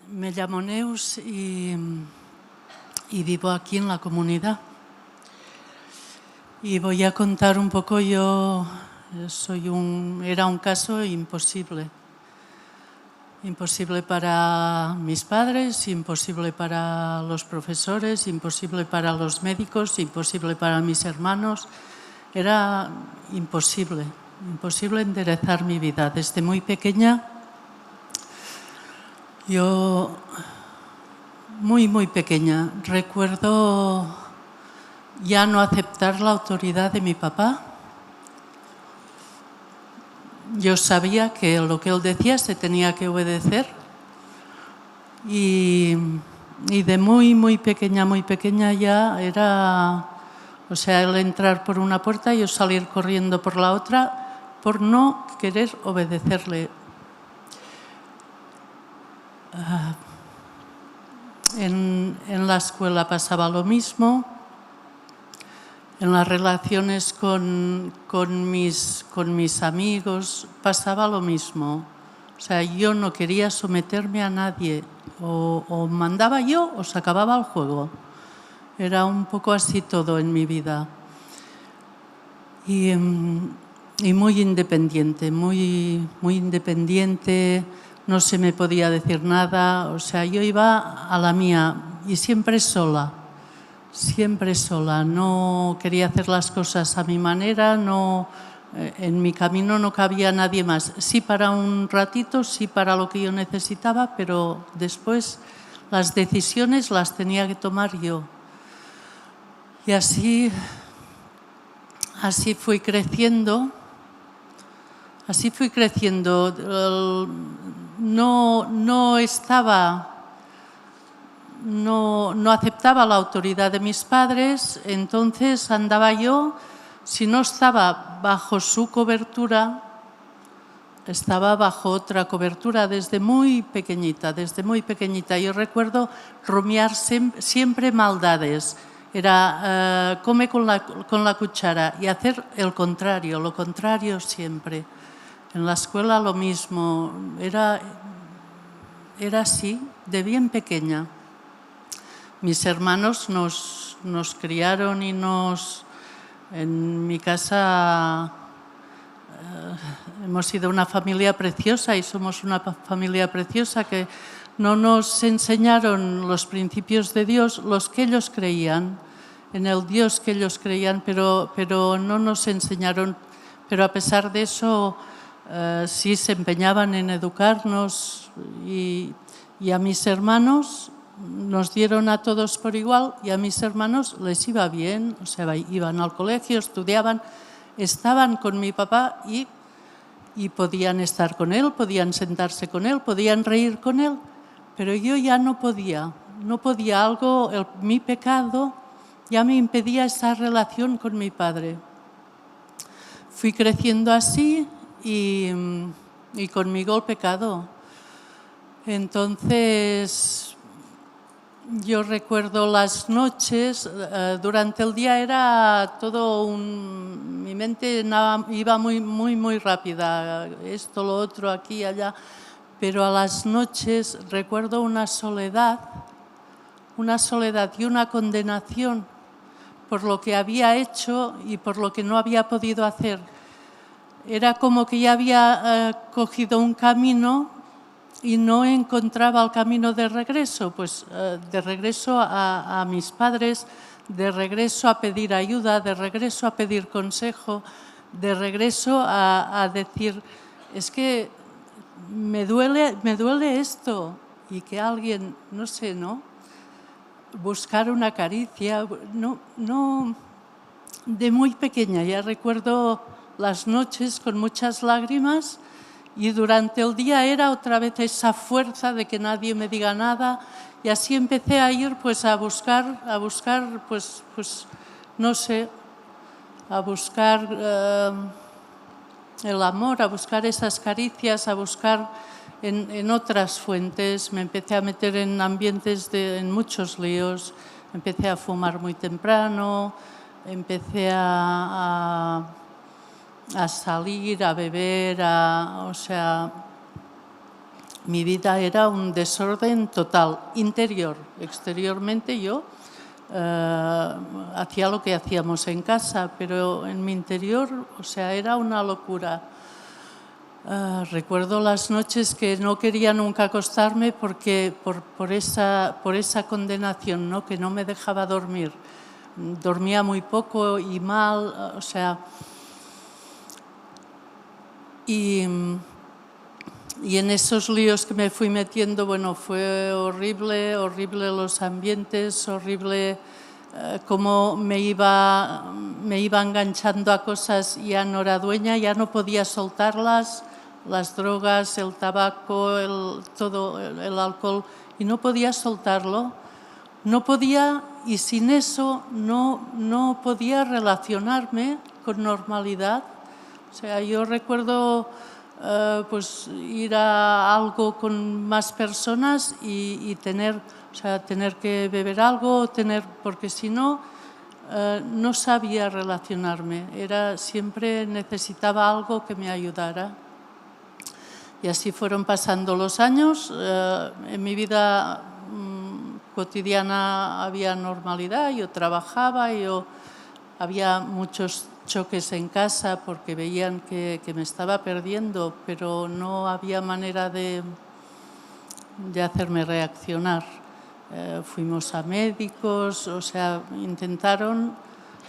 Me llamo Neus y vivo aquí en la comunidad. Y voy a contar un poco, era un caso imposible. Imposible para mis padres, imposible para los profesores, imposible para los médicos, imposible para mis hermanos. Era imposible enderezar mi vida. Desde muy pequeña, muy pequeña, recuerdo ya no aceptar la autoridad de mi papá. Yo sabía que lo que él decía se tenía que obedecer y de muy pequeña ya era, o sea, él entrar por una puerta y yo salir corriendo por la otra por no querer obedecerle. En la escuela pasaba lo mismo. En las relaciones con mis amigos pasaba lo mismo. O sea, yo no quería someterme a nadie. O mandaba yo o se acababa el juego. Era un poco así todo en mi vida. Y muy independiente, muy independiente. No se me podía decir nada. O sea, yo iba a la mía y siempre sola. Siempre sola, no quería hacer las cosas a mi manera, en mi camino no cabía nadie más. Sí para un ratito, sí para lo que yo necesitaba, pero después las decisiones las tenía que tomar yo. Y así fui creciendo. No aceptaba la autoridad de mis padres, entonces andaba yo, si no estaba bajo su cobertura, estaba bajo otra cobertura desde muy pequeñita. Yo recuerdo rumiar siempre maldades, era come con la cuchara y hacer lo contrario siempre. En la escuela lo mismo, era así, de bien pequeña. Mis hermanos nos criaron y en mi casa hemos sido una familia preciosa y somos una familia preciosa que no nos enseñaron los principios de Dios, los que ellos creían, en el Dios que ellos creían, pero no nos enseñaron. Pero a pesar de eso, sí se empeñaban en educarnos y a mis hermanos nos dieron a todos por igual y a mis hermanos les iba bien, o sea, iban al colegio, estudiaban, estaban con mi papá y podían estar con él, podían sentarse con él, podían reír con él, pero yo ya no podía mi pecado ya me impedía esa relación con mi padre. Fui creciendo así y conmigo el pecado. Entonces, yo recuerdo las noches, durante el día era todo mi mente iba muy rápida, esto, lo otro, aquí, allá, pero a las noches recuerdo una soledad y una condenación por lo que había hecho y por lo que no había podido hacer. Era como que ya había cogido un camino y no encontraba el camino de regreso, pues de regreso a mis padres, de regreso a pedir ayuda, de regreso a pedir consejo, de regreso a decir, es que me duele esto, y que alguien, no sé, ¿no? Buscar una caricia, no, de muy pequeña, ya recuerdo las noches con muchas lágrimas. Y durante el día era otra vez esa fuerza de que nadie me diga nada. Y así empecé a ir pues a buscar pues no sé, a buscar el amor, a buscar esas caricias, a buscar en otras fuentes. Me empecé a meter en ambientes en muchos líos. Empecé a fumar muy temprano, empecé a salir, a beber, o sea, mi vida era un desorden total, interior. Exteriormente yo hacía lo que hacíamos en casa, pero en mi interior, o sea, era una locura. Recuerdo las noches que no quería nunca acostarme porque por esa condenación, ¿no? Que no me dejaba dormir. Dormía muy poco y mal, o sea... Y en esos líos que me fui metiendo, bueno, fue horrible los ambientes, horrible cómo me iba enganchando a cosas, ya no era dueña, ya no podía soltarlas, las drogas, el tabaco, todo el alcohol, y no podía soltarlo, no podía, y sin eso no podía relacionarme con normalidad. O sea, yo recuerdo pues ir a algo con más personas y tener que beber algo, porque si no, no sabía relacionarme. Siempre necesitaba algo que me ayudara. Y así fueron pasando los años. En mi vida cotidiana había normalidad, yo trabajaba, había muchos choques en casa porque veían que me estaba perdiendo, pero no había manera de hacerme reaccionar. Fuimos a médicos, o sea, intentaron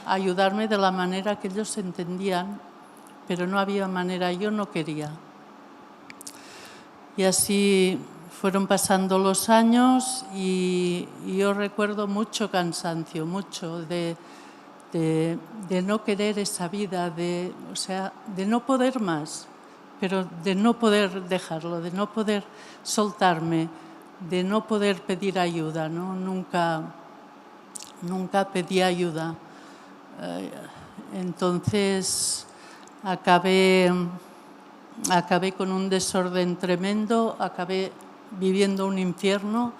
ayudarme de la manera que ellos entendían, pero no había manera, yo no quería. Y así fueron pasando los años y yo recuerdo mucho cansancio, mucho de no querer esa vida, de no poder más, pero de no poder dejarlo, de no poder soltarme, de no poder pedir ayuda, ¿no? Nunca pedí ayuda. Entonces acabé con un desorden tremendo, acabé viviendo un infierno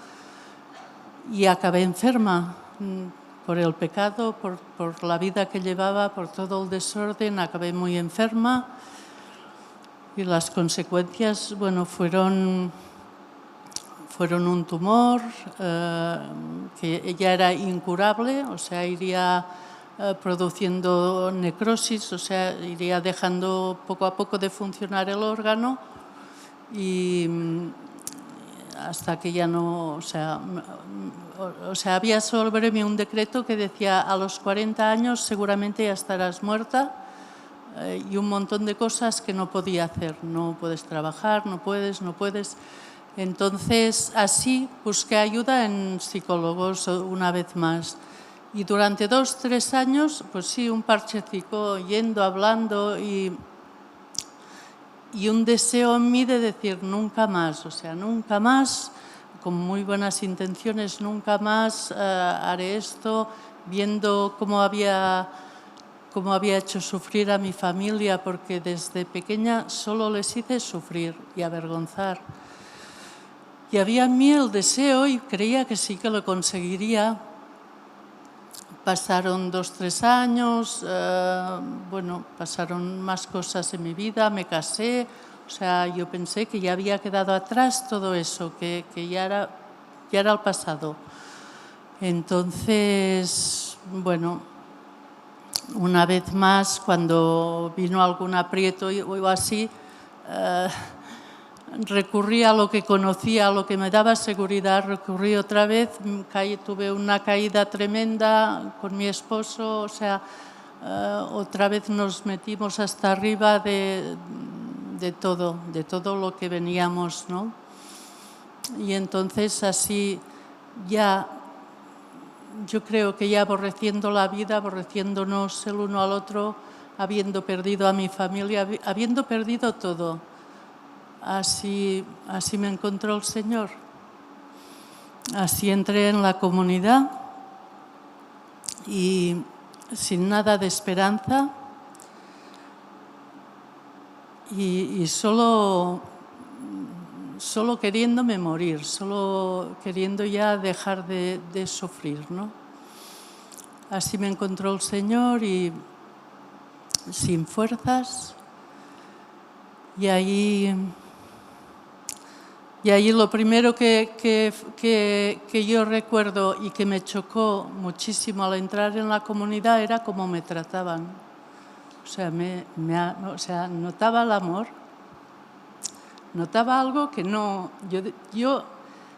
y acabé enferma. Por el pecado, por la vida que llevaba, por todo el desorden, acabé muy enferma y las consecuencias, bueno, fueron un tumor que ya era incurable, o sea, iría produciendo necrosis, o sea, iría dejando poco a poco de funcionar el órgano y hasta que ya no, o sea, había sobre mí un decreto que decía a los 40 años seguramente ya estarás muerta y un montón de cosas que no podía hacer. No puedes trabajar, no puedes. Entonces, así busqué ayuda en psicólogos una vez más. Y durante 2-3 años, pues sí, un parchecico, yendo, hablando y un deseo en mí de decir nunca más, o sea, nunca más, con muy buenas intenciones, nunca más haré esto, viendo cómo había hecho sufrir a mi familia, porque desde pequeña solo les hice sufrir y avergonzar. Y había en mí el deseo y creía que sí que lo conseguiría. Pasaron 2-3 años, bueno, pasaron más cosas en mi vida, me casé, o sea, yo pensé que ya había quedado atrás todo eso, que ya era el pasado. Entonces, bueno, una vez más, cuando vino algún aprieto o así, recurrí a lo que conocía, a lo que me daba seguridad, recurrí otra vez, tuve una caída tremenda con mi esposo, o sea, otra vez nos metimos hasta arriba de todo lo que veníamos, ¿no? Y entonces así ya, yo creo que ya aborreciendo la vida, aborreciéndonos el uno al otro, habiendo perdido a mi familia, habiendo perdido todo, así me encontró el Señor. Así entré en la comunidad y sin nada de esperanza y solo queriéndome morir, solo queriendo ya dejar de sufrir, ¿no? Así me encontró el Señor y sin fuerzas. Y ahí Y ahí lo primero que yo recuerdo y que me chocó muchísimo al entrar en la comunidad era cómo me trataban. O sea, notaba el amor, notaba algo que no... Yo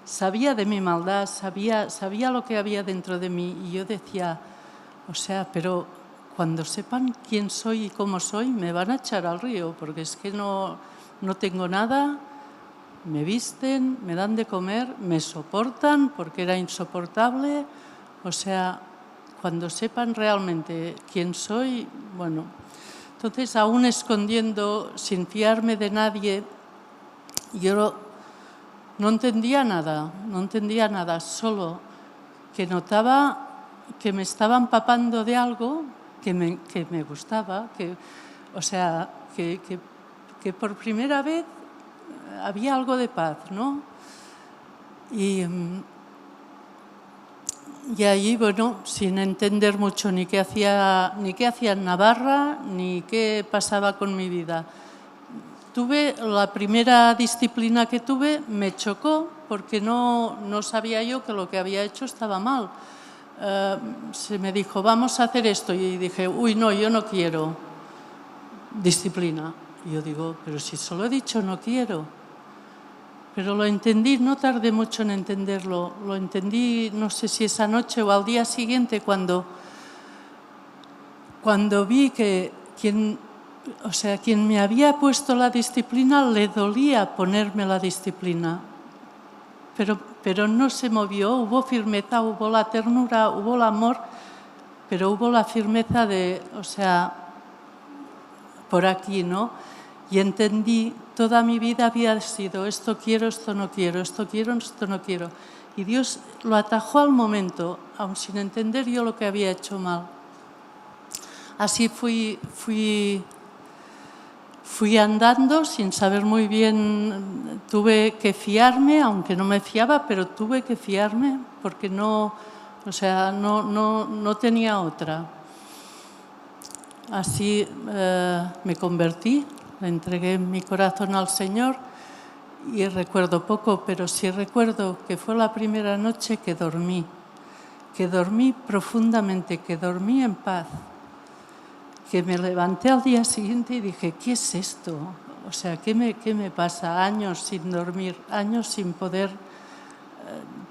sabía de mi maldad, sabía lo que había dentro de mí y yo decía, o sea, pero cuando sepan quién soy y cómo soy, me van a echar al río, porque es que no tengo nada, me visten, me dan de comer, me soportan porque era insoportable, o sea, cuando sepan realmente quién soy, bueno. Entonces, aún escondiendo, sin fiarme de nadie, yo no entendía nada, solo que notaba que me estaba empapando de algo que me gustaba, o sea, que por primera vez había algo de paz, ¿no? Y allí, bueno, sin entender mucho ni qué hacía en Navarra, ni qué pasaba con mi vida. La primera disciplina que tuve me chocó porque no sabía yo que lo que había hecho estaba mal. Se me dijo, vamos a hacer esto, y dije, uy, no, yo no quiero disciplina. Y yo digo, pero si solo he dicho no quiero. Pero lo entendí, no tardé mucho en entenderlo. Lo entendí, no sé si esa noche o al día siguiente, cuando vi que quien me había puesto la disciplina le dolía ponerme la disciplina. Pero no se movió, hubo firmeza, hubo la ternura, hubo el amor, pero hubo la firmeza de, o sea, por aquí, ¿no? Y entendí, toda mi vida había sido esto quiero, esto no quiero, esto quiero, esto no quiero. Y Dios lo atajó al momento, aun sin entender yo lo que había hecho mal. Así fui andando sin saber muy bien, tuve que fiarme, aunque no me fiaba, pero tuve que fiarme porque no tenía otra. Así me convertí, le entregué mi corazón al Señor y recuerdo poco, pero sí recuerdo que fue la primera noche que dormí profundamente, que dormí en paz, que me levanté al día siguiente y dije, ¿qué es esto? O sea, ¿qué me pasa? Años sin dormir, años sin poder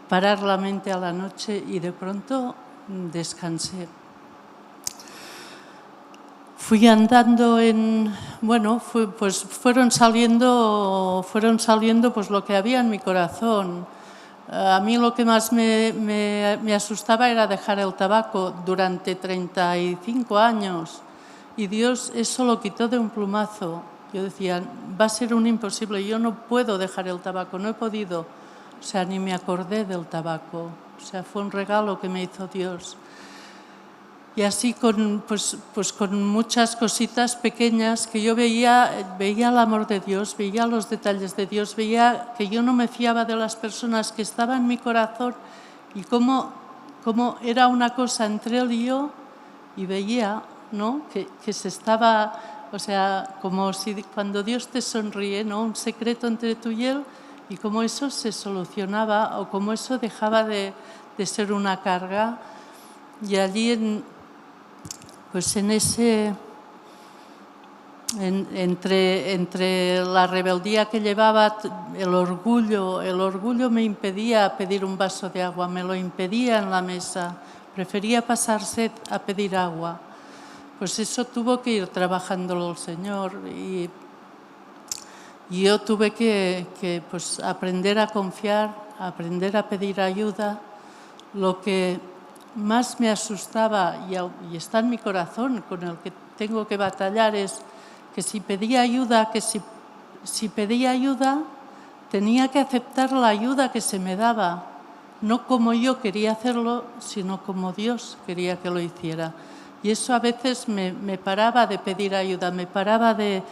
parar la mente a la noche y de pronto descansé. Fui andando pues fueron saliendo pues lo que había en mi corazón. A mí lo que más me asustaba era dejar el tabaco durante 35 años y Dios eso lo quitó de un plumazo. Yo decía, va a ser un imposible, yo no puedo dejar el tabaco, no he podido. O sea, ni me acordé del tabaco. O sea, fue un regalo que me hizo Dios. Y así con muchas cositas pequeñas que yo veía el amor de Dios, veía los detalles de Dios, veía que yo no me fiaba de las personas que estaban en mi corazón y cómo era una cosa entre él y yo, y veía, ¿no?, que se estaba, o sea, como si cuando Dios te sonríe, ¿no?, un secreto entre tú y él, y cómo eso se solucionaba o cómo eso dejaba de ser una carga. Y allí entre la rebeldía que llevaba, el orgullo me impedía pedir un vaso de agua, me lo impedía en la mesa, prefería pasar sed a pedir agua. Pues eso tuvo que ir trabajándolo el Señor y yo tuve que aprender a confiar, aprender a pedir ayuda. Lo que más me asustaba y está en mi corazón, con el que tengo que batallar, es que si pedía ayuda, tenía que aceptar la ayuda que se me daba, no como yo quería hacerlo, sino como Dios quería que lo hiciera. Y eso a veces me paraba de pedir ayuda, me paraba de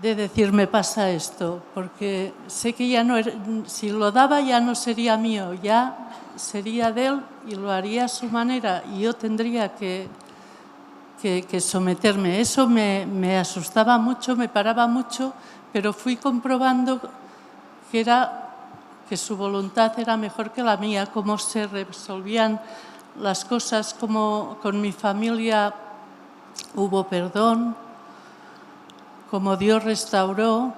decir, me pasa esto, porque sé que ya no si lo daba ya no sería mío, ya sería de él y lo haría a su manera y yo tendría que someterme. Eso me asustaba mucho, me paraba mucho, pero fui comprobando que su voluntad era mejor que la mía, cómo se resolvían las cosas, cómo con mi familia hubo perdón, cómo Dios restauró,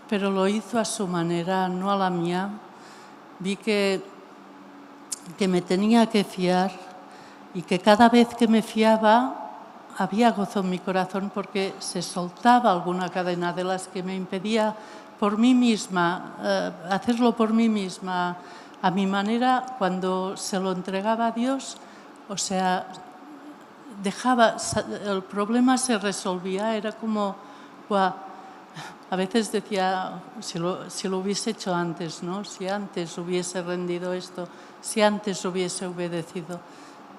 pero lo hizo a su manera, no a la mía. Vi que me tenía que fiar y que cada vez que me fiaba había gozo en mi corazón porque se soltaba alguna cadena de las que me impedía por mí misma, hacerlo por mí misma, a mi manera. Cuando se lo entregaba a Dios, o sea, el problema se resolvía, era como, a veces decía, si lo hubiese hecho antes, ¿no? Si antes hubiese rendido esto, si antes hubiese obedecido,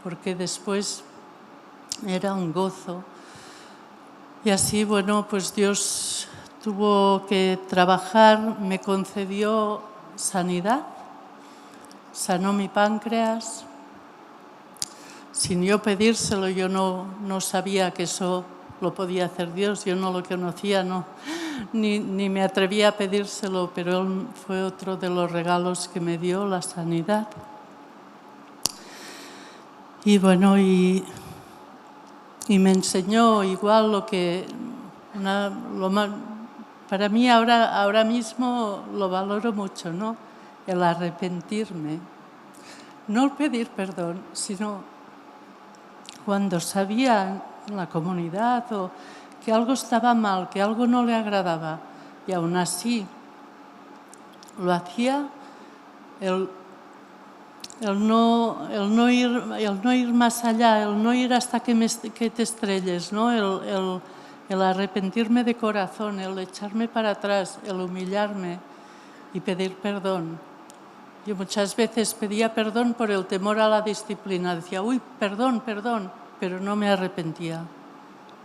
porque después era un gozo. Y así, bueno, pues Dios tuvo que trabajar, me concedió sanidad, sanó mi páncreas. Sin yo pedírselo, yo no sabía que eso lo podía hacer Dios, yo no lo conocía, ni me atrevía a pedírselo, pero Él fue otro de los regalos que me dio, la sanidad. Y bueno, y me enseñó igual lo que... para mí ahora mismo lo valoro mucho, ¿no? El arrepentirme. No el pedir perdón, sino cuando sabía en la comunidad o que algo estaba mal, que algo no le agradaba, y aún así lo hacía, el no ir más allá, el no ir hasta que te estrelles, ¿no? El arrepentirme de corazón, el echarme para atrás, el humillarme y pedir perdón. Yo muchas veces pedía perdón por el temor a la disciplina. Decía, uy, perdón, pero no me arrepentía.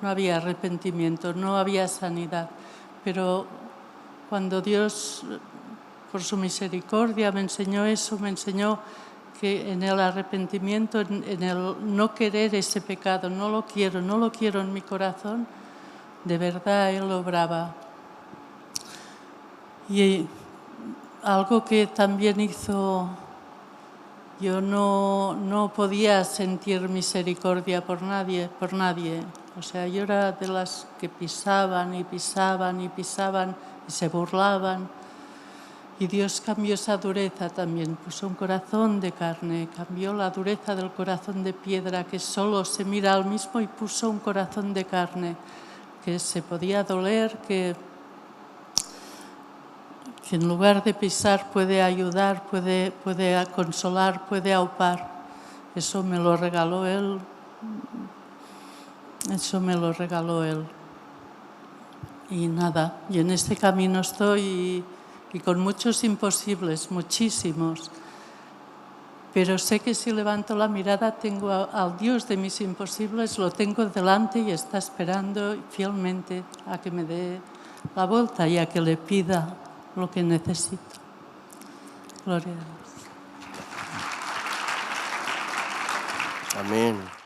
No había arrepentimiento, no había sanidad. Pero cuando Dios, por su misericordia, me enseñó eso, me enseñó que en el arrepentimiento, en el no querer ese pecado, no lo quiero en mi corazón, de verdad Él obraba. Y algo que también hizo, yo no podía sentir misericordia por nadie. O sea, yo era de las que pisaban y se burlaban. Y Dios cambió esa dureza también, puso un corazón de carne, cambió la dureza del corazón de piedra que solo se mira al mismo y puso un corazón de carne que se podía doler, que en lugar de pisar puede ayudar, puede consolar, puede aupar. Eso me lo regaló Él. Y nada, y en este camino estoy y con muchos imposibles, muchísimos. Pero sé que si levanto la mirada tengo al Dios de mis imposibles, lo tengo delante y está esperando fielmente a que me dé la vuelta y a que le pida lo que necesito. Gloria a Dios. Amén.